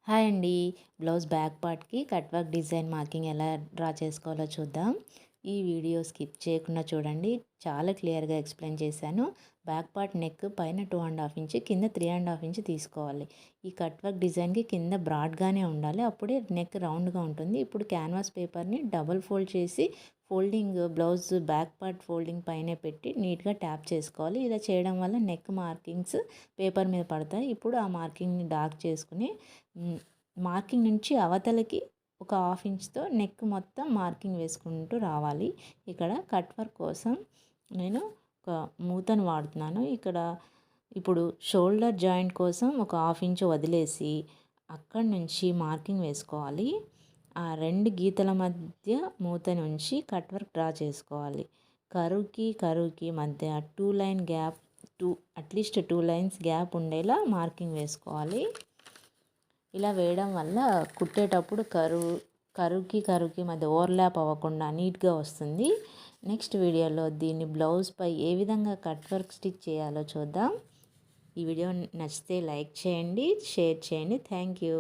Hi అండి. Blouse back పార్ట్‌కి cut work design marking ఎలా డ్రా చేసుకోవాలో చూద్దాం. ఈ వీడియో స్కిప్ చేయకుండా చూడండి. చాలా క్లియర్‌గా ఎక్స్‌ప్లెయిన్ చేశాను. బ్యాక్ పార్ట్ నెక్ పైన 2½ ఇంచ్, కింద 3½ ఇంచ్ తీసుకోవాలి. ఈ కట్ వర్క్ డిజైన్‌కి కింద బ్రాడ్‌గానే ఉండాలి. అప్పుడే నెక్ రౌండ్‌గా ఉంటుంది. ఇప్పుడు క్యాన్వాస్ పేపర్‌ని డబుల్ ఫోల్డ్ చేసి folding blouse back part folding పైనే పెట్టి నీట్‌గా ట్యాప్ చేసుకోవాలి. ఇలా చేయడం వల్ల నెక్ మార్కింగ్స్ పేపర్ మీద పడతాయి. ఇప్పుడు ఆ మార్కింగ్‌ని డార్క్ చేసుకుని మార్కింగ్ నుంచి అవతలకి ఒక ½ ఇంచ్తో నెక్ మొత్తం మార్కింగ్ వేసుకుంటూ రావాలి. ఇక్కడ కట్ వర్క్ కోసం నేను ఒక మూతను వాడుతున్నాను. ఇప్పుడు షోల్డర్ జాయింట్ కోసం ఒక ½ ఇంచ్ వదిలేసి అక్కడి నుంచి మార్కింగ్ వేసుకోవాలి. ఆ 2 గీతల మధ్య మూతని ఉంచి కట్ వర్క్ డ్రా చేసుకోవాలి. కరువుకి మధ్య 2 line gap, at least 2 lines gap ఉండేలా మార్కింగ్ వేసుకోవాలి. ఇలా వేయడం వల్ల కుట్టేటప్పుడు కరువుకి మధ్య ఓవర్లాప్ అవ్వకుండా నీట్గా వస్తుంది. నెక్స్ట్ వీడియోలో దీన్ని బ్లౌజ్పై ఏ విధంగా కట్ వర్క్ స్టిచ్ చేయాలో చూద్దాం. ఈ వీడియో నచ్చితే లైక్ చేయండి, షేర్ చేయండి. Thank you.